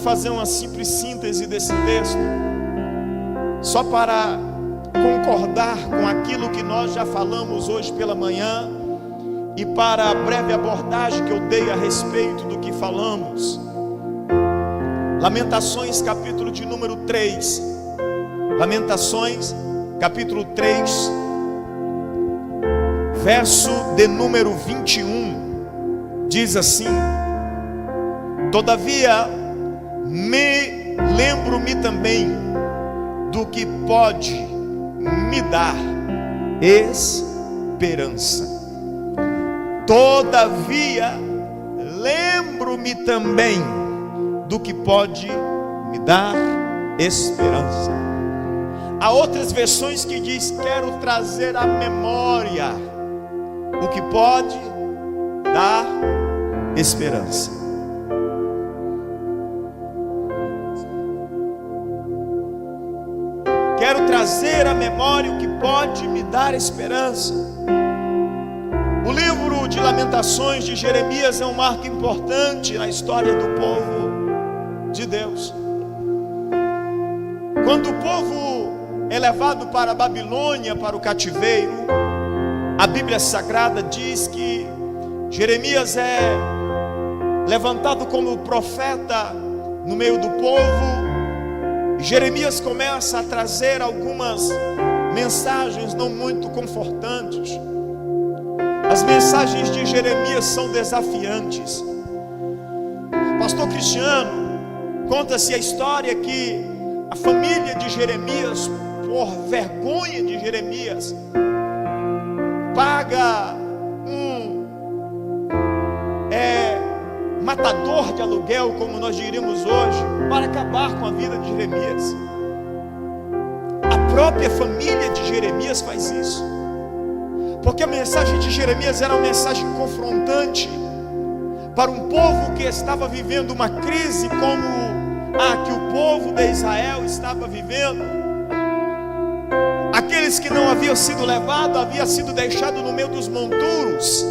fazer uma simples síntese desse texto, só para concordar com aquilo que nós já falamos hoje pela manhã e para a breve abordagem que eu dei a respeito do que falamos. Lamentações, capítulo de número 3. Lamentações, capítulo 3, verso de número 21, diz assim: todavia lembro-me também do que pode me dar esperança. Todavia lembro-me também do que pode me dar esperança. Há outras versões que diz: quero trazer à memória o que pode dar esperança. Quero trazer à memória o que pode me dar esperança. O livro de Lamentações de Jeremias é um marco importante na história do povo de Deus. Quando o povo é levado para a Babilônia, para o cativeiro, a Bíblia Sagrada diz que Jeremias é levantado como profeta no meio do povo. Jeremias começa a trazer algumas mensagens não muito confortantes. As mensagens de Jeremias são desafiantes. Pastor Cristiano, conta-se a história que a família de Jeremias, por vergonha de Jeremias, paga matador de aluguel, como nós diríamos hoje, para acabar com a vida de Jeremias. A própria família de Jeremias faz isso, porque a mensagem de Jeremias era uma mensagem confrontante para um povo que estava vivendo uma crise como a que o povo de Israel estava vivendo. Aqueles que não haviam sido levados, haviam sido deixados no meio dos monturos.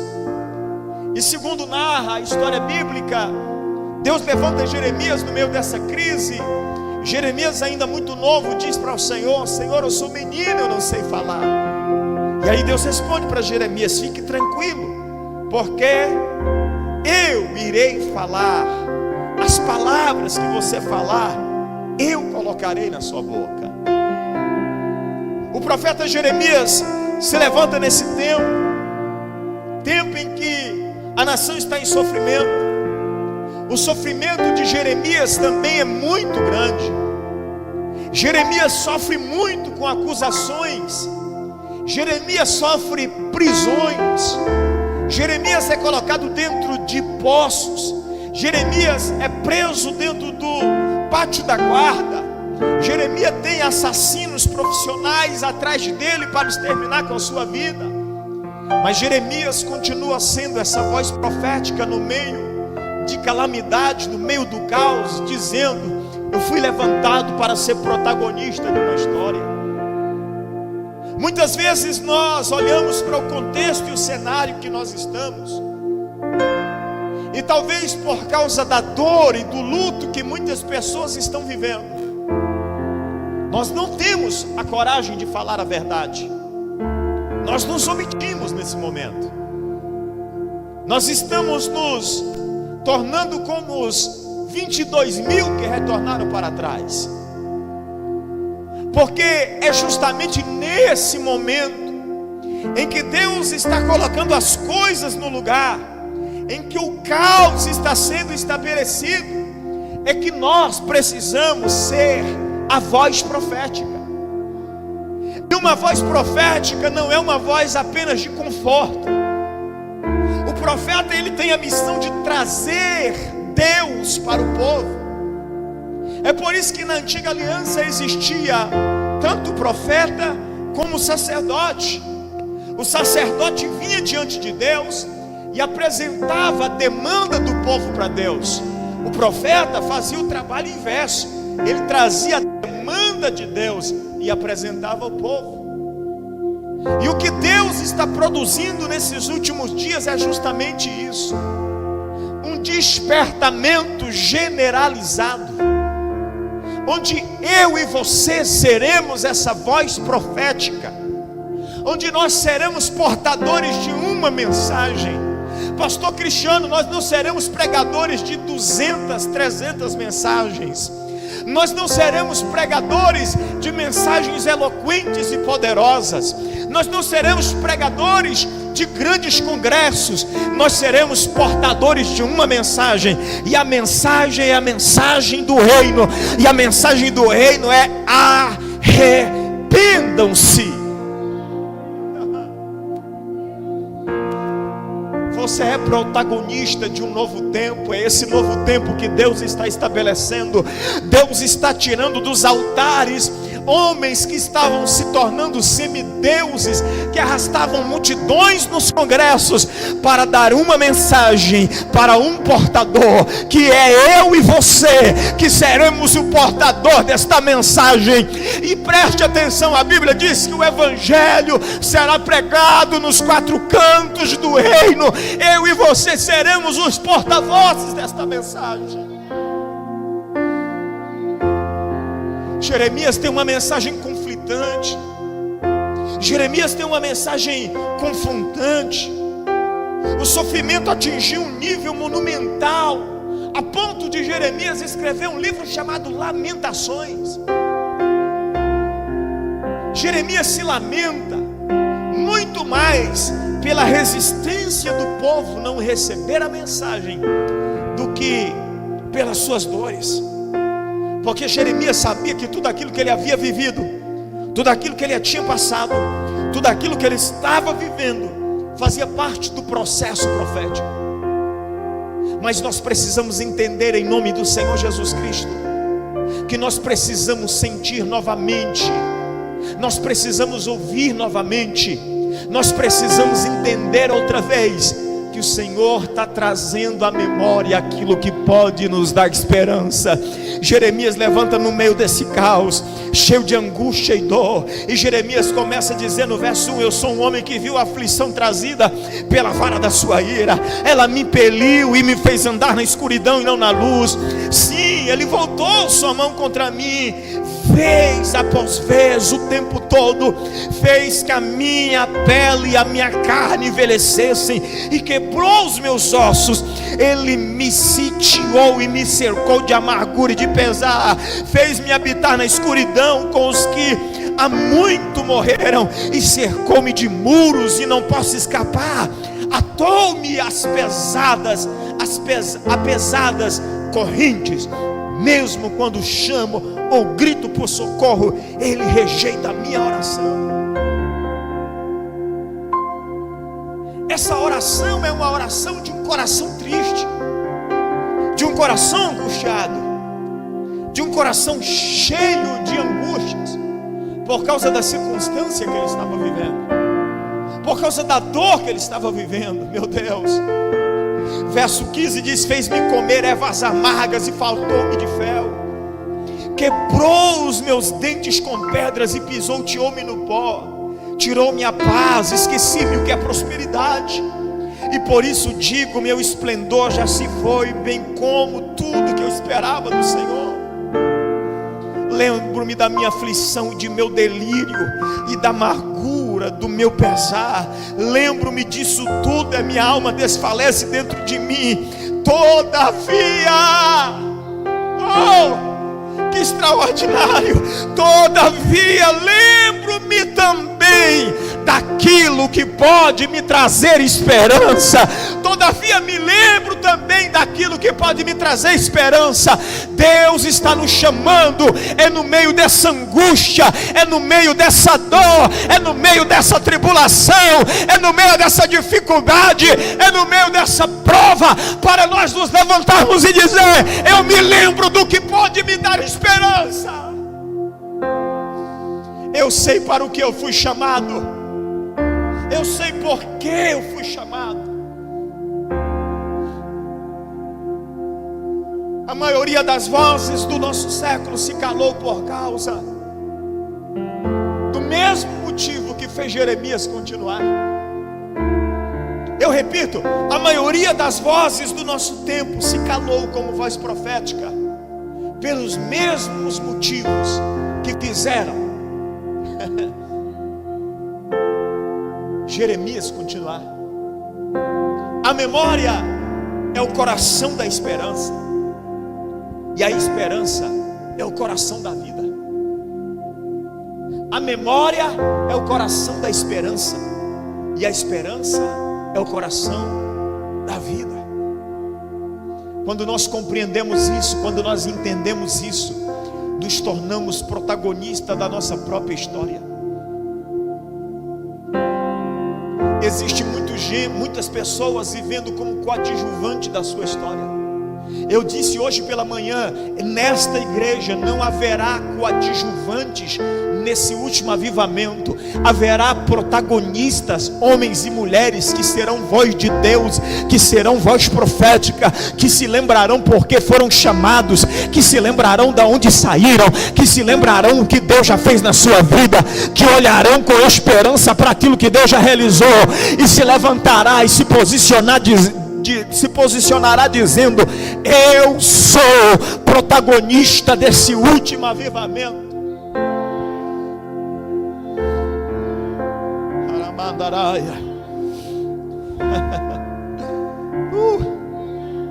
E segundo narra a história bíblica, Deus levanta Jeremias no meio dessa crise. Jeremias, ainda muito novo, diz para o Senhor: Senhor, eu sou menino, eu não sei falar. E aí Deus responde para Jeremias: fique tranquilo, porque eu irei falar. As palavras que você falar, eu colocarei na sua boca. O profeta Jeremias se levanta nesse tempo em que a nação está em sofrimento. O sofrimento de Jeremias também é muito grande. Jeremias sofre muito com acusações. Jeremias sofre prisões. Jeremias é colocado dentro de poços. Jeremias é preso dentro do pátio da guarda. Jeremias tem assassinos profissionais atrás dele para exterminar com a sua vida. Mas Jeremias continua sendo essa voz profética no meio de calamidade, no meio do caos, dizendo: eu fui levantado para ser protagonista de uma história. Muitas vezes nós olhamos para o contexto e o cenário que nós estamos, e talvez por causa da dor e do luto que muitas pessoas estão vivendo, nós não temos a coragem de falar a verdade. Nós nos omitimos nesse momento. Nós estamos nos tornando como os 22 mil que retornaram para trás, porque é justamente nesse momento em que Deus está colocando as coisas no lugar, em que o caos está sendo estabelecido, é que nós precisamos ser a voz profética. E uma voz profética não é uma voz apenas de conforto. O profeta, ele tem a missão de trazer Deus para o povo. É por isso que na antiga aliança existia tanto o profeta como o sacerdote. O sacerdote vinha diante de Deus e apresentava a demanda do povo para Deus. O profeta fazia o trabalho inverso. Ele trazia a demanda de Deus e apresentava ao povo. E o que Deus está produzindo nesses últimos dias é justamente isso. um despertamento generalizado, onde eu e você seremos essa voz profética, onde nós seremos portadores de uma mensagem. Pastor Cristiano, nós não seremos pregadores de 200, 300 mensagens. Nós não seremos pregadores de mensagens eloquentes e poderosas. Nós não seremos pregadores de grandes congressos. Nós seremos portadores de uma mensagem. E a mensagem é a mensagem do reino. E a mensagem do reino é: arrependam-se. Você é protagonista de um novo tempo. É esse novo tempo que Deus está estabelecendo. Deus está tirando dos altares homens que estavam se tornando semideuses, que arrastavam multidões nos congressos, para dar uma mensagem para um portador, que é eu e você, que seremos o portador desta mensagem. E preste atenção, a Bíblia diz que o evangelho será pregado nos 4 cantos do reino. Eu e você seremos os porta-vozes desta mensagem. Jeremias tem uma mensagem conflitante. Jeremias tem uma mensagem confrontante. O sofrimento atingiu um nível monumental, a ponto de Jeremias escrever um livro chamado Lamentações. Jeremias se lamenta muito mais pela resistência do povo não receber a mensagem do que pelas suas dores. Porque Jeremias sabia que tudo aquilo que ele havia vivido, tudo aquilo que ele tinha passado, tudo aquilo que ele estava vivendo, fazia parte do processo profético. Mas nós precisamos entender, em nome do Senhor Jesus Cristo, que nós precisamos sentir novamente, nós precisamos ouvir novamente, nós precisamos entender outra vez que o Senhor está trazendo à memória aquilo que pode nos dar esperança. Jeremias levanta no meio desse caos, cheio de angústia e dor, e Jeremias começa a dizer no verso 1: eu sou um homem que viu a aflição trazida pela vara da sua ira. Ela me impeliu e me fez andar na escuridão e não na luz. Sim, ele voltou sua mão contra mim, vez após vez, o tempo todo, fez que a minha pele e a minha carne envelhecessem, e quebrou os meus ossos. Ele me sitiou e me cercou de amargura e de pesar, fez-me habitar na escuridão com os que há muito morreram, e cercou-me de muros e não posso escapar. Atou-me as pesadas correntes. Mesmo quando chamo ou grito por socorro, ele rejeita a minha oração. Essa oração é uma oração de um coração triste, de um coração angustiado, de um coração cheio de angústias, por causa da circunstância que ele estava vivendo, por causa da dor que ele estava vivendo. Meu Deus. Verso 15 diz: fez-me comer ervas amargas e faltou-me de fel, quebrou os meus dentes com pedras e pisoteou-me no pó, tirou-me a paz, esqueci-me o que é prosperidade, e por isso digo: meu esplendor já se foi, bem como tudo que eu esperava do Senhor. Lembro-me da minha aflição e de meu delírio, e da amargura do meu pesar. Lembro-me disso tudo, a minha alma desfalece dentro de mim. Todavia, oh, que extraordinário! Todavia, lembro-me também daquilo que pode me trazer esperança. Todavia, me lembro também daquilo que pode me trazer esperança. Deus está nos chamando, é no meio dessa angústia, é no meio dessa dor, é no meio dessa tribulação, é no meio dessa dificuldade, é no meio dessa prova, para nós nos levantarmos e dizer: eu me lembro do que pode me dar esperança. Eu sei para o que eu fui chamado, eu sei por que eu fui chamado. A maioria das vozes do nosso século se calou por causa do mesmo motivo que fez Jeremias continuar. Eu repito, a maioria das vozes do nosso tempo se calou como voz profética, pelos mesmos motivos que fizeram Jeremias continuar. A memória é o coração da esperança, e a esperança é o coração da vida. A memória é o coração da esperança, e a esperança é o coração da vida. Quando nós compreendemos isso, quando nós entendemos isso, nos tornamos protagonistas da nossa própria história. Existe muitas pessoas vivendo como coadjuvante da sua história. Eu disse hoje pela manhã, nesta igreja não haverá coadjuvantes. Nesse último avivamento haverá protagonistas, homens e mulheres que serão voz de Deus, que serão voz profética, que se lembrarão porque foram chamados, que se lembrarão de onde saíram, que se lembrarão o que Deus já fez na sua vida, que olharão com esperança para aquilo que Deus já realizou, e se levantará e se posicionará dizendo: eu sou protagonista desse último avivamento.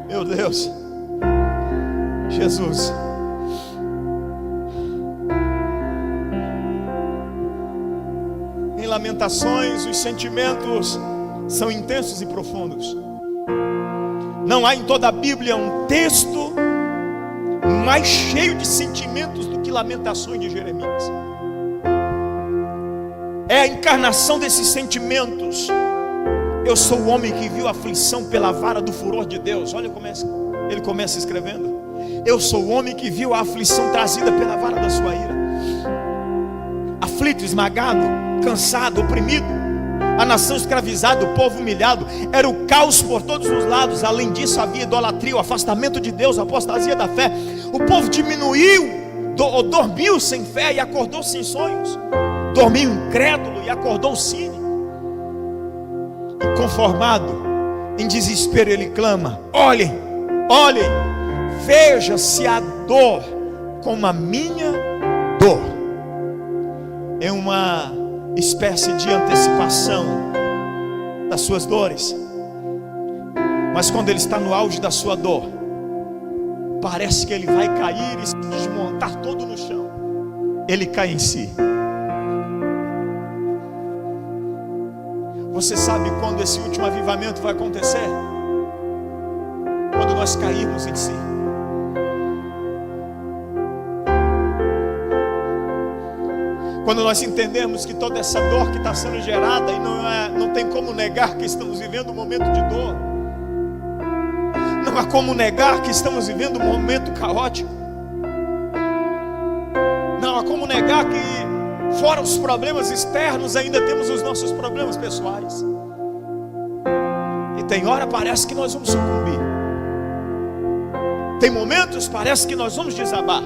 Meu Deus, Jesus. Em Lamentações, os sentimentos são intensos e profundos. Não há em toda a Bíblia um texto mais cheio de sentimentos do que Lamentações de Jeremias. É a encarnação desses sentimentos. Eu sou o homem que viu a aflição pela vara do furor de Deus. Olha como ele começa escrevendo. Eu sou o homem que viu a aflição trazida pela vara da sua ira. Aflito, esmagado, cansado, oprimido, a nação escravizada, o povo humilhado. Era o caos por todos os lados. Além disso havia idolatria, o afastamento de Deus, a apostasia da fé. O povo diminuiu, dormiu sem fé e acordou sem sonhos. Dormiu incrédulo e acordou cínico. Conformado, em desespero ele clama: olhem, olhem, veja se a dor como a minha dor. É uma espécie de antecipação das suas dores. Mas quando ele está no auge da sua dor, parece que ele vai cair e se desmontar todo no chão. Ele cai em si. Você sabe quando esse último avivamento vai acontecer? Quando nós cairmos em si. Quando nós entendemos que toda essa dor que está sendo gerada, e não tem como negar que estamos vivendo um momento de dor. Não há como negar que estamos vivendo um momento caótico. Não há como negar que fora os problemas externos, ainda temos os nossos problemas pessoais. E tem hora parece que nós vamos sucumbir. Tem momentos parece que nós vamos desabar.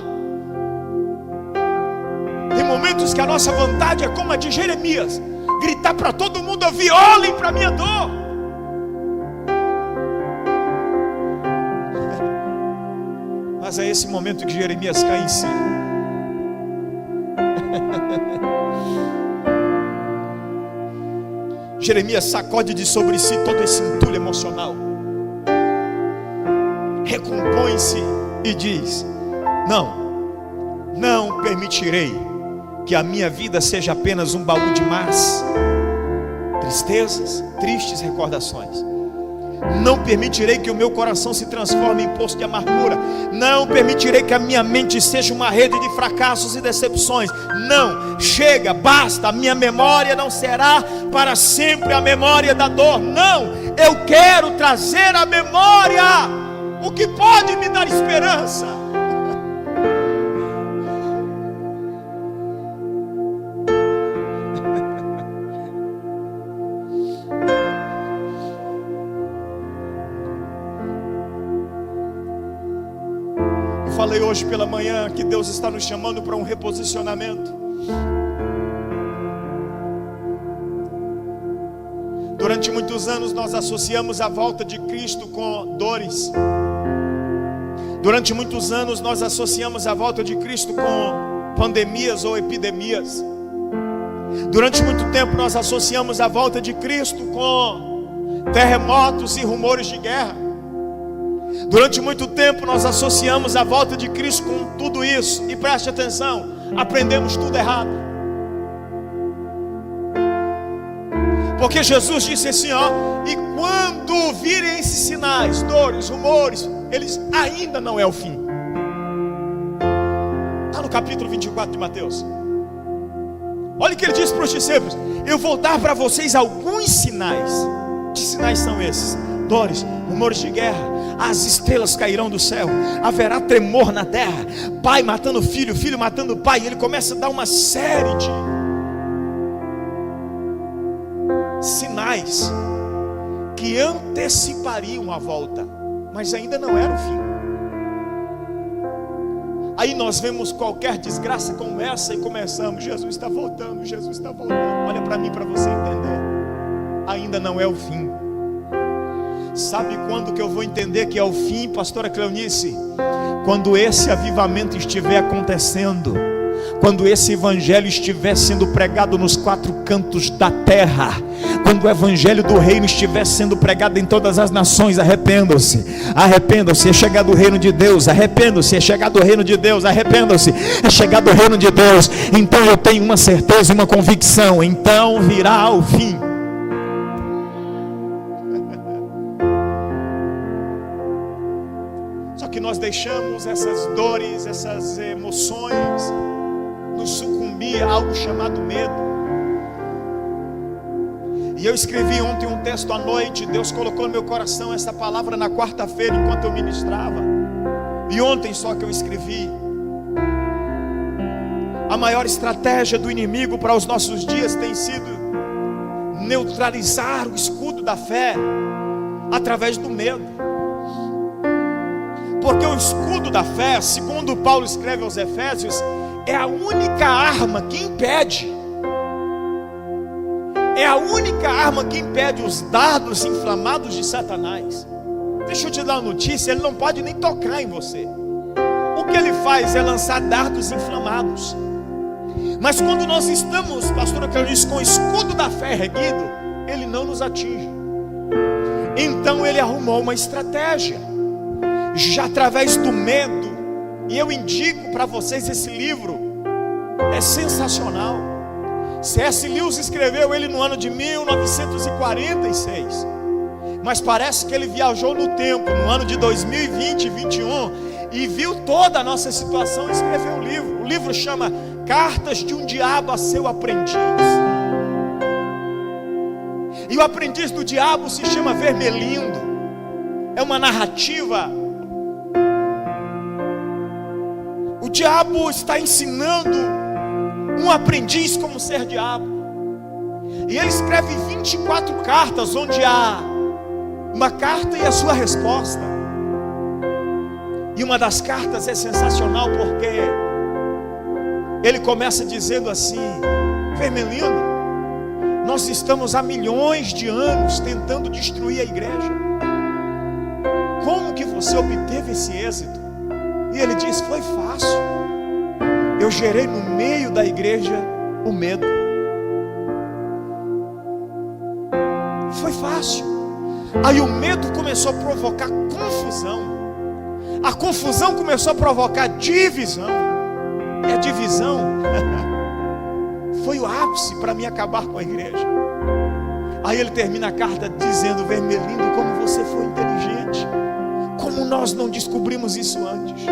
Tem momentos que a nossa vontade é como a de Jeremias, gritar para todo mundo ouvir: olhem para a minha dor. Mas é esse momento que Jeremias cai em si. Jeremias sacode de sobre si todo esse entulho emocional, recompõe-se e diz: não permitirei que a minha vida seja apenas um baú de más tristezas, tristes recordações. Não permitirei que o meu coração se transforme em poço de amargura. Não permitirei que a minha mente seja uma rede de fracassos e decepções. Não, chega, basta. A minha memória não será para sempre a memória da dor. Não, eu quero trazer à memória o que pode me dar esperança. Falei hoje pela manhã que Deus está nos chamando para um reposicionamento. Durante Durante muitos anos nós associamos a volta de Cristo com dores. Durante muitos anos nós associamos a volta de Cristo com pandemias ou epidemias. Durante muito tempo nós associamos a volta de Cristo com terremotos e rumores de guerra. Durante muito tempo nós associamos a volta de Cristo com tudo isso. E preste atenção, aprendemos tudo errado. Porque Jesus disse assim, ó: e quando virem esses sinais, dores, rumores, eles ainda não é o fim. Está no capítulo 24 de Mateus. Olha o que ele disse para os discípulos: eu vou dar para vocês alguns sinais. Que sinais são esses? Dores, rumores de guerra, as estrelas cairão do céu, haverá tremor na terra, pai matando filho, filho matando pai. Ele começa a dar uma série de sinais que antecipariam a volta, mas ainda não era o fim. Aí nós vemos qualquer desgraça como essa e começamos: Jesus está voltando, Jesus está voltando. Olha para mim, para você entender, ainda não é o fim. Sabe quando que eu vou entender que é o fim, pastora Cleonice? Quando esse avivamento estiver acontecendo, quando esse evangelho estiver sendo pregado nos 4 cantos da terra, quando o evangelho do reino estiver sendo pregado em todas as nações. Arrependam-se, arrependam-se, é chegado o reino de Deus. Arrependam-se, é chegado o reino de Deus. Arrependam-se, é chegado o reino de Deus. Então eu tenho uma certeza, uma convicção: então virá o fim. Só que nós deixamos essas dores, essas emoções nos sucumbir a algo chamado medo. E eu escrevi ontem um texto à noite. Deus colocou no meu coração essa palavra na quarta-feira enquanto eu ministrava. E ontem só que eu escrevi: a maior estratégia do inimigo para os nossos dias tem sido neutralizar o escudo da fé através do medo. Porque o escudo da fé, segundo Paulo escreve aos Efésios, é a única arma que impede. É a única arma que impede os dardos inflamados de Satanás. Deixa eu te dar uma notícia: ele não pode nem tocar em você. O que ele faz é lançar dardos inflamados. Mas quando nós estamos, pastora Cleonice, com o escudo da fé erguido, ele não nos atinge. Então ele arrumou uma estratégia, já através do medo. E eu indico para vocês esse livro, é sensacional. C.S. Lewis escreveu ele no ano de 1946, mas parece que ele viajou no tempo, no ano de 2020 e 2021, e viu toda a nossa situação e escreveu um livro. O livro chama Cartas de um Diabo a Seu Aprendiz. E o aprendiz do diabo se chama Vermelindo. É uma narrativa. O diabo está ensinando um aprendiz como ser diabo. E ele escreve 24 cartas, onde há uma carta e a sua resposta. E uma das cartas é sensacional, porque ele começa dizendo assim: Vermelindo, nós estamos há milhões de anos tentando destruir a igreja. Como que você obteve esse êxito? E ele diz: foi fácil. Eu gerei no meio da igreja o medo. Foi fácil. Aí o medo começou a provocar confusão. A confusão começou a provocar divisão. E a divisão foi o ápice para mim acabar com a igreja. Aí ele termina a carta dizendo: Vermelindo, como você foi inteligente. Como nós não descobrimos isso antes.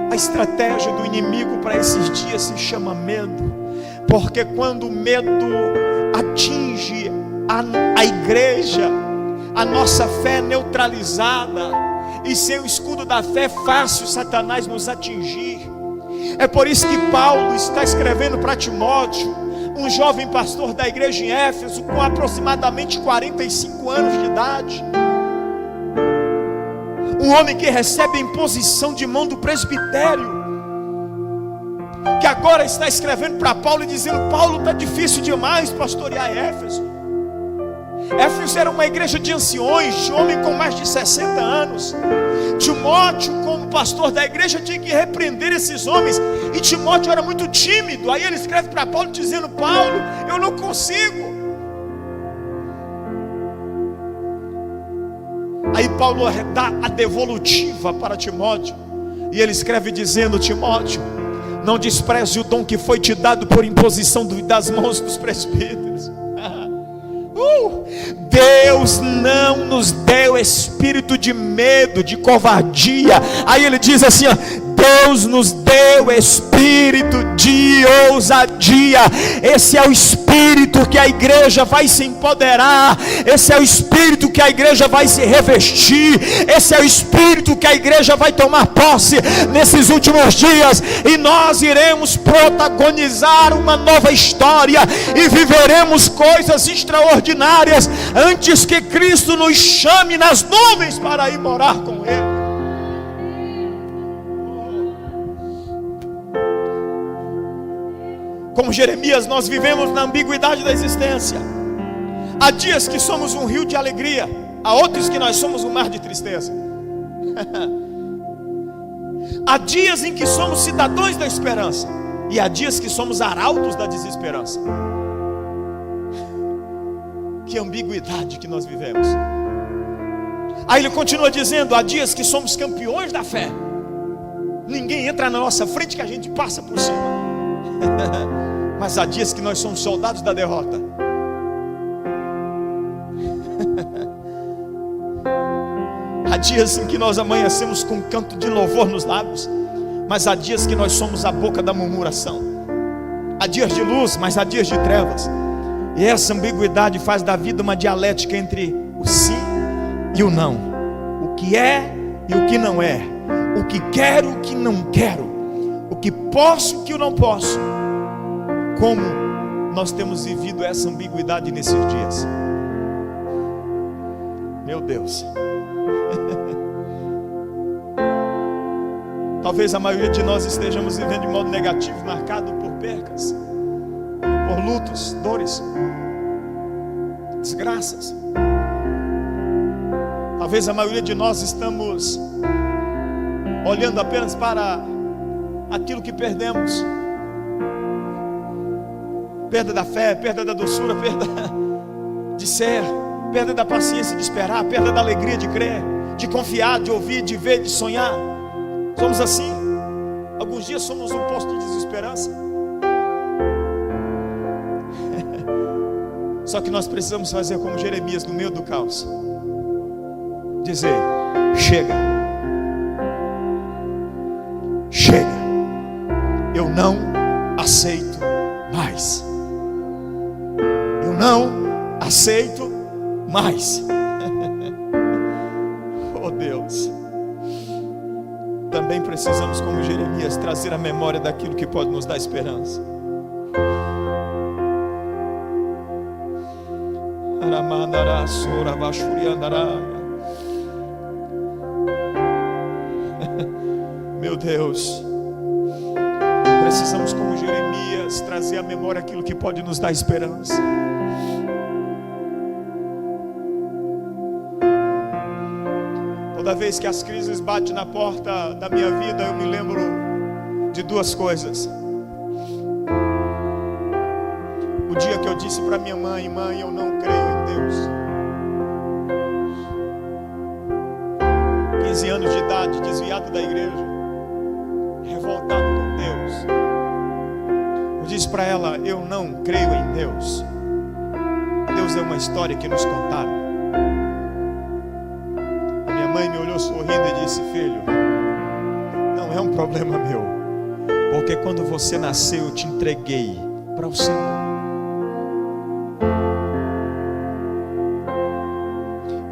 A estratégia do inimigo para esses dias se chama medo. Porque quando o medo atinge a igreja, a nossa fé é neutralizada, e sem o escudo da fé é fácil Satanás nos atingir. É por isso que Paulo está escrevendo para Timóteo, um jovem pastor da igreja em Éfeso, com aproximadamente 45 anos de idade, um homem que recebe a imposição de mão do presbitério. que agora está escrevendo para Paulo e dizendo: Paulo, está difícil demais pastorear Éfeso. Éfeso era uma igreja de anciões, de homem com mais de 60 anos. Timóteo, como pastor da igreja, tinha que repreender esses homens, e Timóteo era muito tímido. Aí ele escreve para Paulo dizendo: Paulo, eu não consigo. Aí Paulo dá a devolutiva para Timóteo, e ele escreve dizendo: Timóteo, não despreze o dom que foi te dado por imposição das mãos dos presbíteros. Deus não nos deu espírito de medo, de covardia. Aí ele diz assim, ó: Deus nos deu espírito de ousadia. Esse é o espírito que a igreja vai se empoderar. Esse é o espírito que a igreja vai se revestir. Esse é o espírito que a igreja vai tomar posse nesses últimos dias. E nós iremos protagonizar uma nova história e viveremos coisas extraordinárias antes que Cristo nos chame nas nuvens para ir morar com Ele. Como Jeremias, nós vivemos na ambiguidade da existência. Há dias que somos um rio de alegria, há outros que nós somos um mar de tristeza. Há dias em que somos cidadãos da esperança, e há dias que somos arautos da desesperança. Que ambiguidade que nós vivemos. Aí ele continua dizendo: há dias que somos campeões da fé, ninguém entra na nossa frente que a gente passa por cima. Mas há dias que nós somos soldados da derrota. Há dias em que nós amanhecemos com um canto de louvor nos lábios, mas há dias que nós somos a boca da murmuração. Há dias de luz, mas há dias de trevas. E essa ambiguidade faz da vida uma dialética entre o sim e o não, o que é e o que não é, o que quero e o que não quero, o que posso e o que não posso. Como nós temos vivido essa ambiguidade nesses dias? Meu Deus. Talvez a maioria de nós estejamos vivendo de modo negativo, marcado por percas, por lutos, dores, desgraças. Talvez a maioria de nós estamos olhando apenas para aquilo que perdemos. Perda da fé, perda da doçura, perda de ser, perda da paciência de esperar, perda da alegria de crer, de confiar, de ouvir, de ver, de sonhar. Somos assim. Alguns dias somos um posto de desesperança. Só que nós precisamos fazer como Jeremias no meio do caos, dizer: chega, chega, eu não aceito mais. Eu não aceito mais. Oh Deus, também precisamos, como Jeremias, trazer a memória daquilo que pode nos dar esperança. Meu Deus, precisamos, como Jeremias, trazer à memória aquilo que pode nos dar esperança. Toda vez que as crises batem na porta da minha vida, eu me lembro de duas coisas. O dia que eu disse para minha mãe: mãe, eu não creio em Deus. 15 anos de idade, desviado da igreja, revoltado com Deus. Eu disse para ela: eu não creio em Deus. Deus é uma história que nos contaram. A minha mãe me olhou sorrindo e disse: filho, não é um problema meu, porque quando você nasceu eu te entreguei para o Senhor.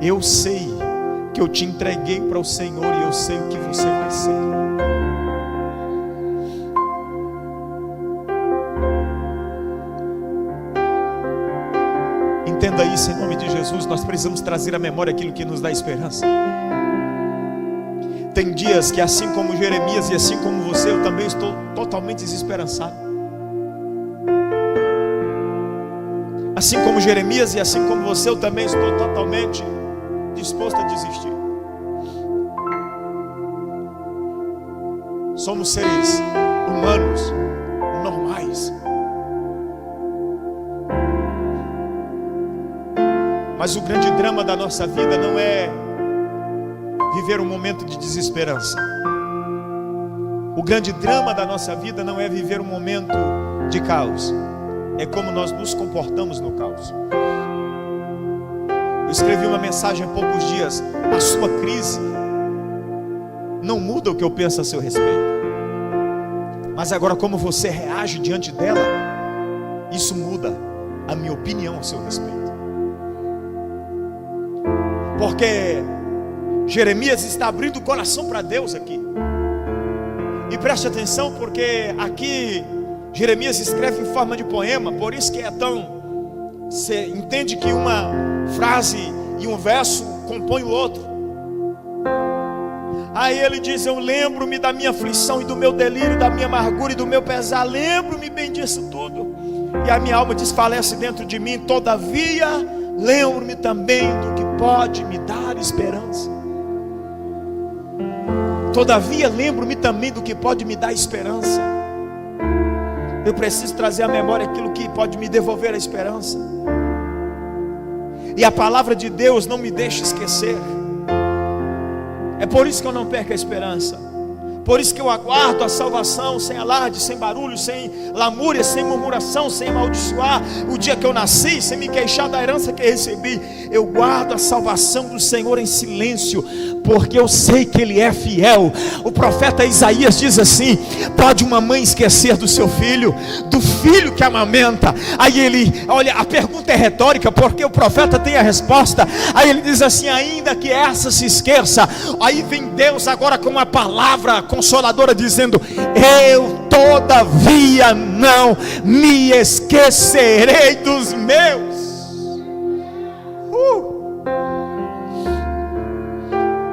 Eu sei que eu te entreguei para o Senhor e eu sei o que você vai ser. Entenda isso em nome de Jesus. Nós precisamos trazer à memória aquilo que nos dá esperança. Tem dias que, assim como Jeremias e assim como você, eu também estou totalmente desesperançado. Assim como Jeremias e assim como você, eu também estou totalmente disposto a desistir. Somos seres humanos normais. Mas o grande drama da nossa vida não é viver um momento de desesperança. O grande drama da nossa vida não é viver um momento de caos. É como nós nos comportamos no caos. Eu escrevi uma mensagem há poucos dias. A sua crise não muda o que eu penso a seu respeito. Mas agora, como você reage diante dela, isso muda a minha opinião a seu respeito. Porque Jeremias está abrindo o coração para Deus aqui. E preste atenção, porque aqui Jeremias escreve em forma de poema. Por isso que é tão... Você entende que uma frase e um verso compõem o outro. Aí ele diz: eu lembro-me da minha aflição e do meu delírio, da minha amargura e do meu pesar. Lembro-me bem disso tudo, e a minha alma desfalece dentro de mim. Todavia lembro-me também do que pode me dar esperança. Todavia lembro-me também do que pode me dar esperança. Eu preciso trazer à memória aquilo que pode me devolver a esperança. E a palavra de Deus não me deixa esquecer. É por isso que eu não perco a esperança. Por isso que eu aguardo a salvação, sem alarde, sem barulho, sem lamúria, sem murmuração, sem amaldiçoar o dia que eu nasci, sem me queixar da herança que recebi. Eu guardo a salvação do Senhor em silêncio, porque eu sei que Ele é fiel. O profeta Isaías diz assim: pode uma mãe esquecer do seu filho, do filho que amamenta? Aí ele, olha, a pergunta é retórica, porque o profeta tem a resposta. Aí ele diz assim: ainda que essa se esqueça. Aí vem Deus agora com uma palavra consoladora, dizendo: eu todavia não me esquecerei dos meus.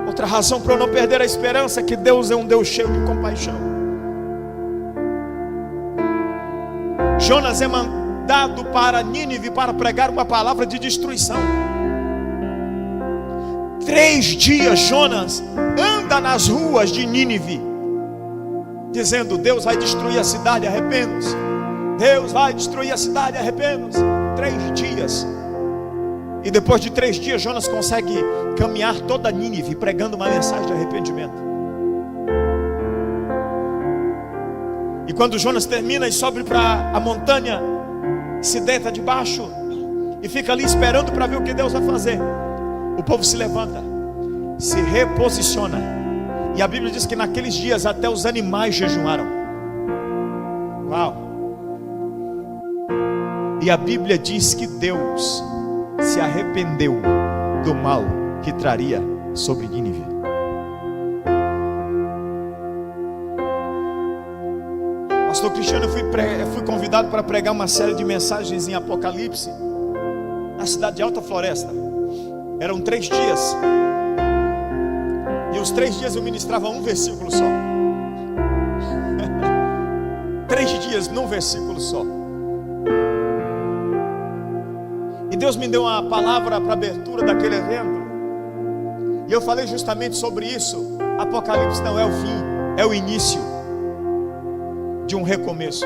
Outra razão para eu não perder a esperança é que Deus é um Deus cheio de compaixão. Jonas é mandado para Nínive para pregar uma palavra de destruição. 3 dias Jonas anda nas ruas de Nínive, dizendo: Deus vai destruir a cidade, arrependa-se. Deus vai destruir a cidade, arrependa-se. 3 dias. E depois de 3 dias Jonas consegue caminhar toda Nínive pregando uma mensagem de arrependimento. E quando Jonas termina e sobe para a montanha, se deita debaixo e fica ali esperando para ver o que Deus vai fazer, o povo se levanta, se reposiciona. E a Bíblia diz que naqueles dias até os animais jejuaram. Uau! E a Bíblia diz que Deus se arrependeu do mal que traria sobre Nínive. Pastor Cristiano, eu fui convidado para pregar uma série de mensagens em Apocalipse na cidade de Alta Floresta. Eram 3 dias. E os 3 dias eu ministrava um versículo só. 3 dias num versículo só. E Deus me deu uma palavra para a abertura daquele evento. E eu falei justamente sobre isso. Apocalipse não é o fim, é o início de um recomeço.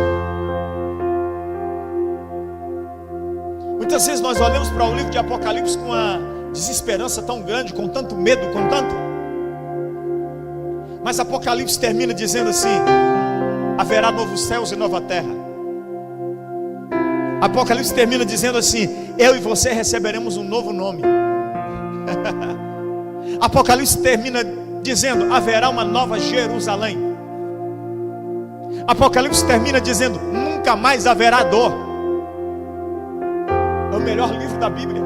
Muitas vezes nós olhamos para o livro de Apocalipse com uma desesperança tão grande, com tanto medo, com tanto. Mas Apocalipse termina dizendo assim: haverá novos céus e nova terra. Apocalipse termina dizendo assim: eu e você receberemos um novo nome. Apocalipse termina dizendo: haverá uma nova Jerusalém. Apocalipse termina dizendo: nunca mais haverá dor. É o melhor livro da Bíblia.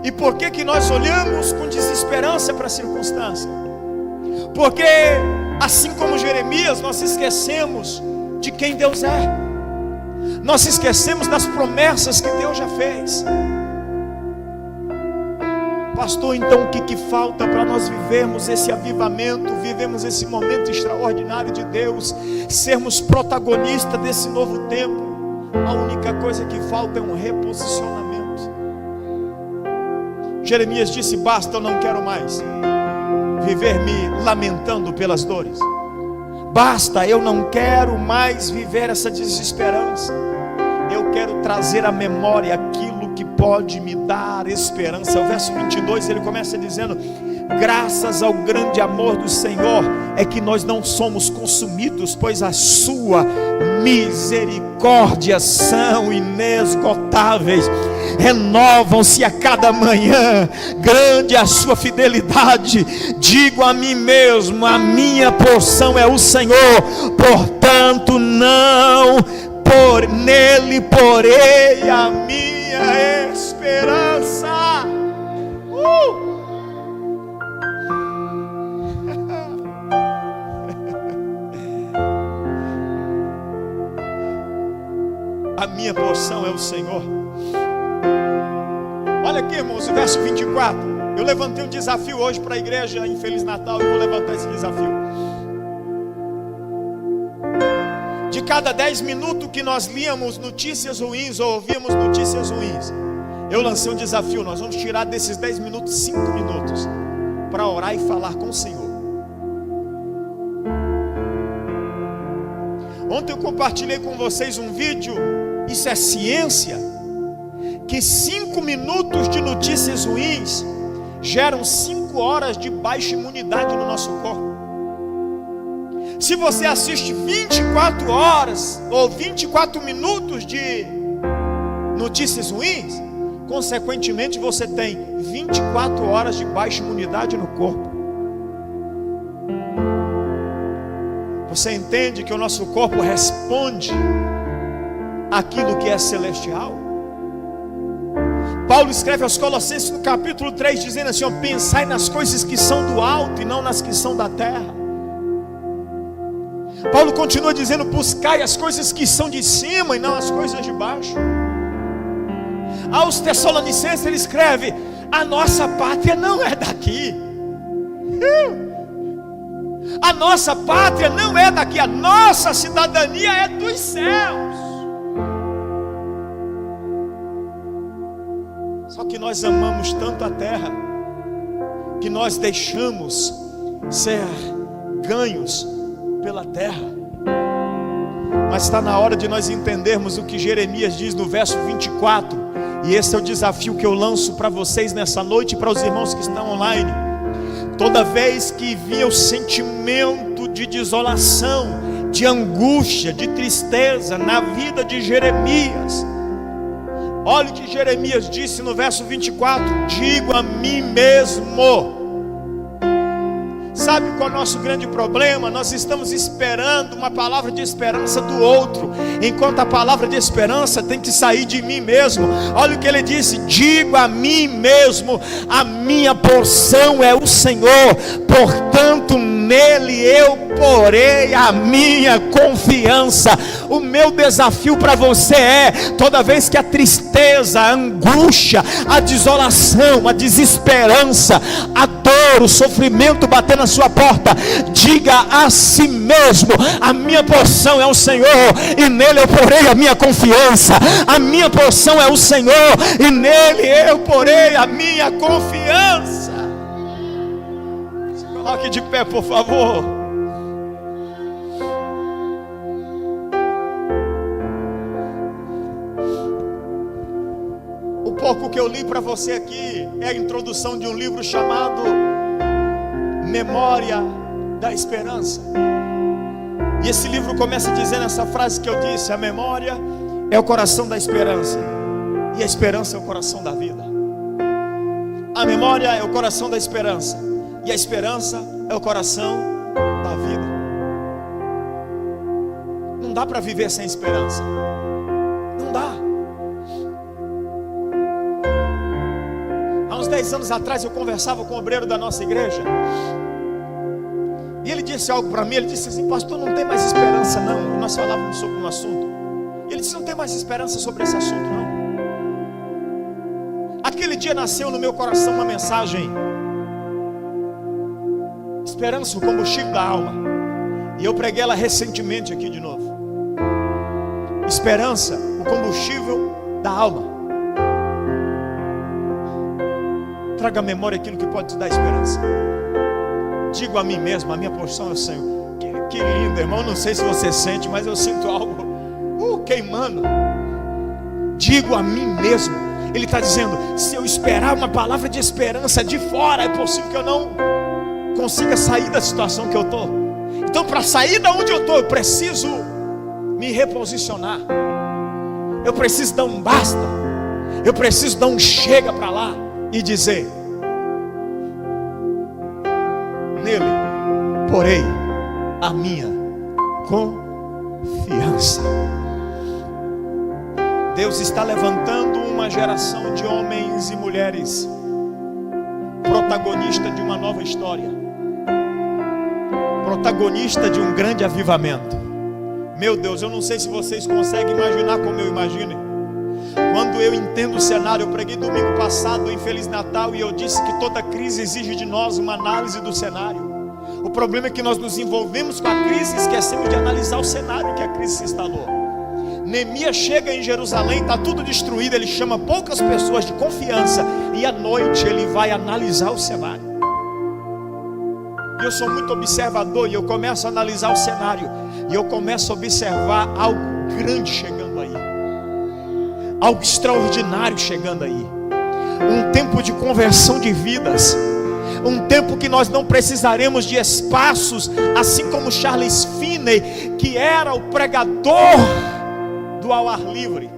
E por que nós olhamos com desesperança para a circunstância? Porque assim como Jeremias, nós esquecemos de quem Deus é. Nós esquecemos das promessas que Deus já fez. Pastor, então o que falta para nós vivermos esse avivamento, vivemos esse momento extraordinário de Deus, sermos protagonistas desse novo tempo? A única coisa que falta é um reposicionamento. Jeremias disse: basta, eu não quero mais viver me lamentando pelas dores. Basta, eu não quero mais viver essa desesperança. Eu quero trazer à memória aquilo que pode me dar esperança. O verso 22 ele começa dizendo: graças ao grande amor do Senhor é que nós não somos consumidos, pois a sua misericórdias são inesgotáveis, renovam-se a cada manhã, grande é a sua fidelidade. Digo a mim mesmo: a minha porção é o Senhor, portanto não nele porei a minha esperança. A minha porção é o Senhor. Olha aqui, irmãos, o verso 24. Eu levantei um desafio hoje para a igreja em Feliz Natal, e vou levantar esse desafio. De cada 10 minutos que nós líamos notícias ruins ou ouvíamos notícias ruins, eu lancei um desafio: nós vamos tirar desses 10 minutos 5 minutos para orar e falar com o Senhor. Ontem eu compartilhei com vocês um vídeo, isso é ciência, que 5 minutos de notícias ruins geram 5 horas de baixa imunidade no nosso corpo. Se você assiste 24 horas ou 24 minutos de notícias ruins, consequentemente você tem 24 horas de baixa imunidade no corpo. Você entende que o nosso corpo responde àquilo que é celestial? Paulo escreve aos Colossenses no capítulo 3 dizendo assim: pensai nas coisas que são do alto e não nas que são da terra. Paulo continua dizendo: buscai as coisas que são de cima e não as coisas de baixo. Aos Tessalonicenses ele escreve: a nossa pátria não é daqui. A nossa pátria não é daqui, a nossa cidadania é dos céus. Só que nós amamos tanto a terra que nós deixamos ser ganhos pela terra. Mas está na hora de nós entendermos o que Jeremias diz no verso 24. E esse é o desafio que eu lanço para vocês nessa noite e para os irmãos que estão online. Toda vez que vinha o sentimento de desolação, de angústia, de tristeza na vida de Jeremias, olha o que Jeremias disse no verso 24: digo a mim mesmo. Sabe qual é o nosso grande problema? Nós estamos esperando uma palavra de esperança do outro, enquanto a palavra de esperança tem que sair de mim mesmo. Olha o que ele disse: digo a mim mesmo, a minha porção é o Senhor, portanto nele eu porei a minha confiança. O meu desafio para você é: toda vez que a tristeza, a angústia, a desolação, a desesperança, a dor, o sofrimento bater na sua porta, diga a si mesmo: a minha porção é o Senhor e nele eu porei a minha confiança. A minha porção é o Senhor e nele eu porei a minha confiança. Se coloque de pé, por favor. O pouco que eu li para você aqui é a introdução de um livro chamado Memória da Esperança. E esse livro começa dizendo essa frase que eu disse: a memória é o coração da esperança e a esperança é o coração da vida. A memória é o coração da esperança e a esperança é o coração da vida. Não dá para viver sem esperança. Não dá. Há uns 10 anos atrás eu conversava com o obreiro da nossa igreja, e ele disse algo para mim. Ele disse assim: pastor, não tem mais esperança não. E nós falávamos sobre um assunto. Ele disse: não tem mais esperança sobre esse assunto não. Aquele Naquele dia nasceu no meu coração uma mensagem: esperança, o combustível da alma. E eu preguei ela recentemente aqui de novo. Esperança, o combustível da alma. Traga à memória aquilo que pode te dar esperança. Digo a mim mesmo, a minha porção é o Senhor. Que lindo, irmão, não sei se você sente, mas eu sinto algo queimando. Digo a mim mesmo. Ele está dizendo, se eu esperar uma palavra de esperança de fora, é possível que eu não consiga sair da situação que eu estou. Então, para sair da onde eu estou, eu preciso me reposicionar. Eu preciso dar um basta. Eu preciso dar um chega para lá e dizer: nele porei a minha confiança. Deus está levantando uma geração de homens e mulheres protagonista de uma nova história, protagonista de um grande avivamento. Meu Deus, eu não sei se vocês conseguem imaginar como eu imagino. Quando eu entendo o cenário, eu preguei domingo passado em Feliz Natal e eu disse que toda crise exige de nós uma análise do cenário. O problema é que nós nos envolvemos com a crise e esquecemos de analisar o cenário que a crise se instalou. Neemias chega em Jerusalém, está tudo destruído, ele chama poucas pessoas de confiança e à noite ele vai analisar o cenário. E eu sou muito observador e eu começo a analisar o cenário e eu começo a observar algo grande chegando aí, algo extraordinário chegando aí, um tempo de conversão de vidas, um tempo que nós não precisaremos de espaços, assim como Charles Finney, que era o pregador do ao ar livre.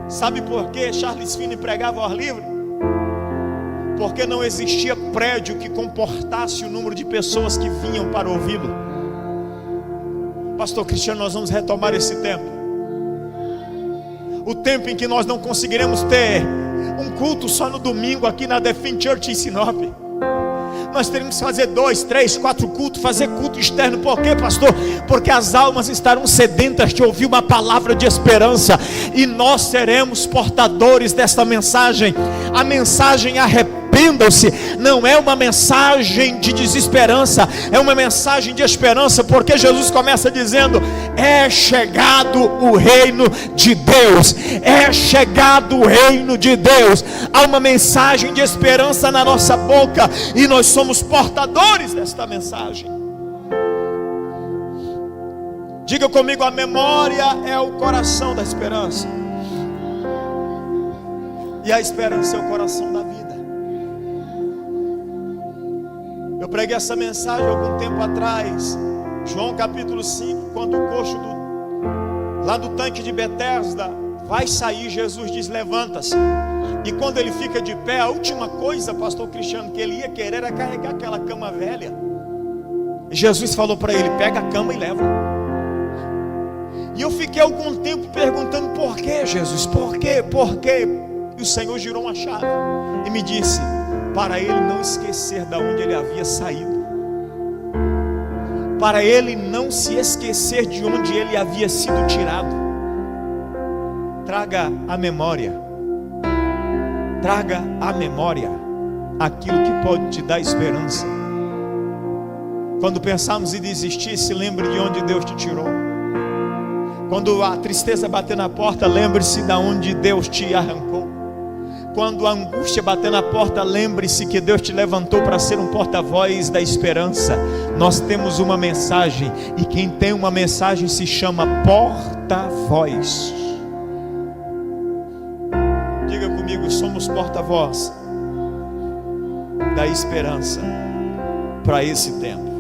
Sabe por que Charles Finney pregava ao ar livre? Porque não existia prédio que comportasse o número de pessoas que vinham para ouvi-lo. Pastor Cristiano, nós vamos retomar esse tempo, o tempo em que nós não conseguiremos ter um culto só no domingo aqui na Defin Church em Sinop. Nós teremos que fazer 2, 3, 4 cultos, fazer culto externo. Por quê, pastor? Porque as almas estarão sedentas de ouvir uma palavra de esperança, e nós seremos portadores desta mensagem. A mensagem arrependam-se não é uma mensagem de desesperança, é uma mensagem de esperança, porque Jesus começa dizendo: é chegado o reino de Deus, é chegado o reino de Deus. Há uma mensagem de esperança na nossa boca e nós somos portadores desta mensagem. Diga comigo: a memória é o coração da esperança, e a esperança é o coração da vida. Eu preguei essa mensagem algum tempo atrás, João capítulo 5, quando o coxo lá do tanque de Betesda vai sair, Jesus diz: levanta-se. E quando ele fica de pé, a última coisa, pastor Cristiano, que ele ia querer era carregar aquela cama velha. Jesus falou para ele: pega a cama e leva. E eu fiquei algum tempo perguntando: por que, Jesus? Por quê? Por quê? E o Senhor girou uma chave e me disse: para ele não esquecer de onde ele havia saído, para ele não se esquecer de onde ele havia sido tirado. Traga à memória, traga à memória aquilo que pode te dar esperança. Quando pensamos em desistir, se lembre de onde Deus te tirou. Quando a tristeza bater na porta, lembre-se de onde Deus te arrancou. Quando a angústia bater na porta, lembre-se que Deus te levantou para ser um porta-voz da esperança. Nós temos uma mensagem, e quem tem uma mensagem se chama porta-voz. Diga comigo: somos porta-voz da esperança para esse tempo.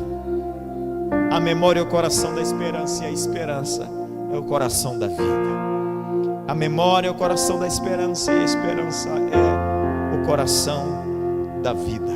A memória é o coração da esperança, e a esperança é o coração da vida. A memória é o coração da esperança, e a esperança é o coração da vida.